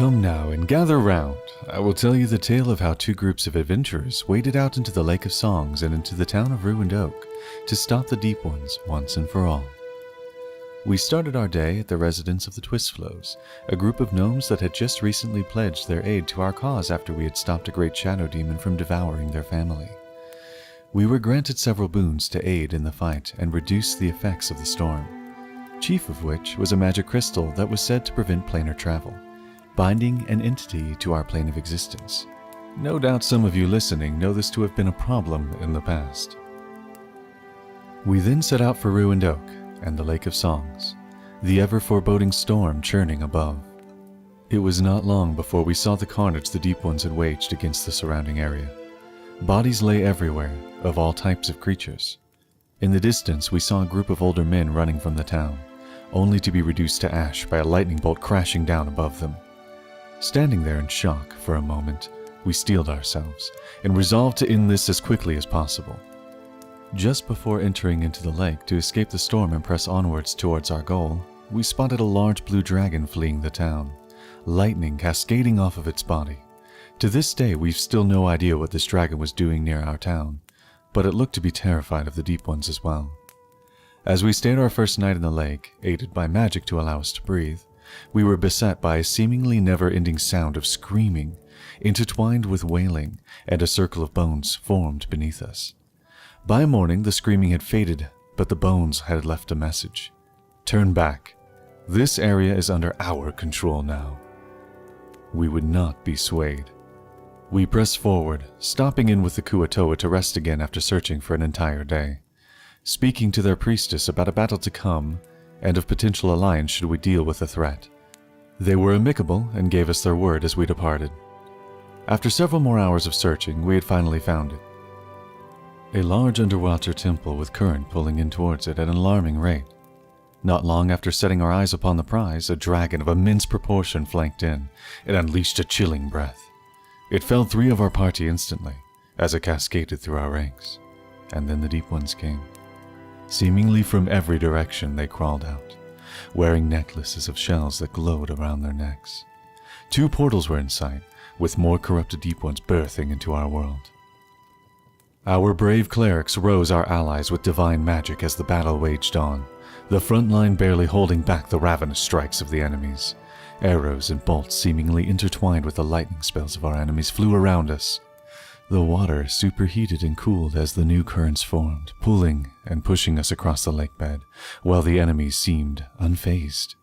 Come now and gather round. I will tell you the tale of how two groups of adventurers waded out into the Lake of Songs and into the town of Ruined Oak to stop the Deep Ones once and for all. We started our day at the residence of the Twistflows, a group of gnomes that had just recently pledged their aid to our cause after we had stopped a great shadow demon from devouring their family. We were granted several boons to aid in the fight and reduce the effects of the storm, chief of which was a magic crystal that was said to prevent planar travel, binding an entity to our plane of existence. No doubt some of you listening know this to have been a problem in the past. We then set out for Ruined Oak and the Lake of Songs, the ever-foreboding storm churning above. It was not long before we saw the carnage the Deep Ones had waged against the surrounding area. Bodies lay everywhere, of all types of creatures. In the distance, we saw a group of older men running from the town, only to be reduced to ash by a lightning bolt crashing down above them. Standing there in shock for a moment, we steeled ourselves and resolved to end this as quickly as possible. Just before entering into the lake to escape the storm and press onwards towards our goal, we spotted a large blue dragon fleeing the town, lightning cascading off of its body. To this day, we've still no idea what this dragon was doing near our town, but it looked to be terrified of the Deep Ones as well. As we stayed our first night in the lake, aided by magic to allow us to breathe, we were beset by a seemingly never-ending sound of screaming, intertwined with wailing, and a circle of bones formed beneath us. By morning, the screaming had faded, but the bones had left a message. Turn back. This area is under our control now. We would not be swayed. We pressed forward, stopping in with the Kuatoa to rest again after searching for an entire day, speaking to their priestess about a battle to come and of potential alliance should we deal with the threat. They were amicable and gave us their word as we departed. After several more hours of searching, we had finally found it. A large underwater temple with current pulling in towards it at an alarming rate. Not long after setting our eyes upon the prize, a dragon of immense proportion flanked in and unleashed a chilling breath. It felled 3 of our party instantly, as it cascaded through our ranks, and then the Deep Ones came. Seemingly from every direction they crawled out, wearing necklaces of shells that glowed around their necks. 2 portals were in sight, with more corrupted Deep Ones birthing into our world. Our brave clerics rose our allies with divine magic as the battle waged on, the front line barely holding back the ravenous strikes of the enemies. Arrows and bolts seemingly intertwined with the lightning spells of our enemies flew around us. The water superheated and cooled as the new currents formed, pulling and pushing us across the lake bed, while the enemies seemed unfazed.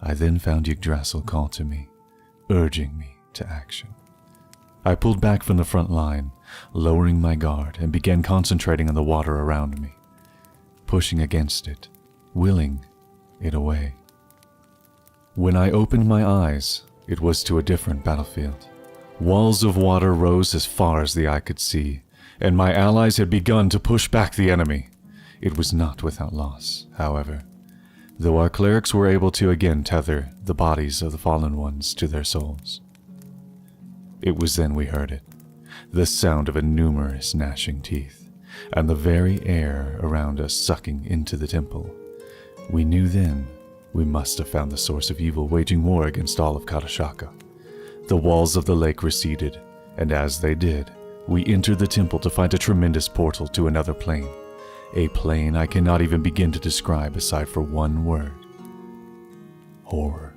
I then found Yggdrasil call to me, urging me to action. I pulled back from the front line, lowering my guard, and began concentrating on the water around me, pushing against it, willing it away. When I opened my eyes, it was to a different battlefield. Walls of water rose as far as the eye could see, and my allies had begun to push back the enemy. It was not without loss, however, though our clerics were able to again tether the bodies of the fallen ones to their souls. It was then we heard it, the sound of numerous gnashing teeth, and the very air around us sucking into the temple. We knew then we must have found the source of evil waging war against all of Katashaka. The walls of the lake receded, and as they did, we entered the temple to find a tremendous portal to another plane. A plane I cannot even begin to describe aside for one word. Horror.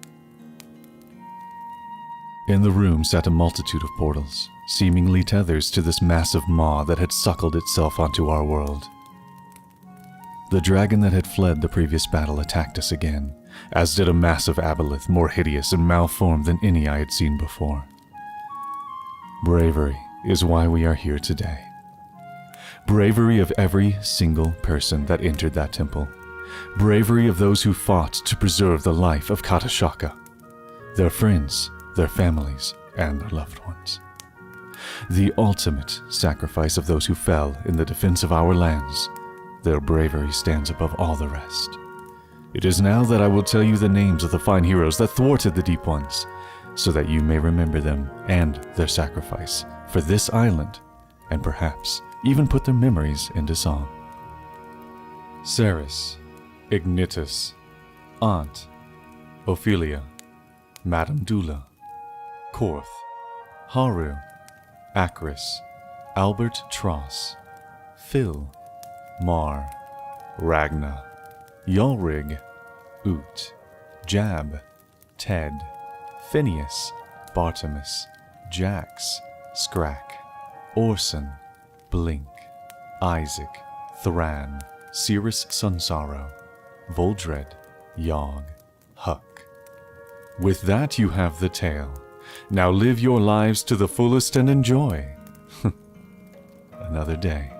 In the room sat a multitude of portals, seemingly tethers to this massive maw that had suckled itself onto our world. The dragon that had fled the previous battle attacked us again, as did a massive aboleth more hideous and malformed than any I had seen before. Bravery is why we are here today. Bravery of every single person that entered that temple. Bravery of those who fought to preserve the life of Katashaka, their friends, their families, and their loved ones. The ultimate sacrifice of those who fell in the defense of our lands. Their bravery stands above all the rest. It is now that I will tell you the names of the fine heroes that thwarted the Deep Ones, so that you may remember them and their sacrifice for this island, and perhaps even put their memories into song. Ceres, Ignitus, Aunt, Ophelia, Madame Dula, Korth, Haru, Akris, Albert Tross, Phil, Mar, Ragna, Yulrig, Oot, Jab, Ted, Phineas, Bartimus, Jax, Scrack, Orson, Blink, Isaac, Thran, Cirrus Sunsarrow, Voldred, Yogg, Huck. With that you have the tale. Now live your lives to the fullest and enjoy another day.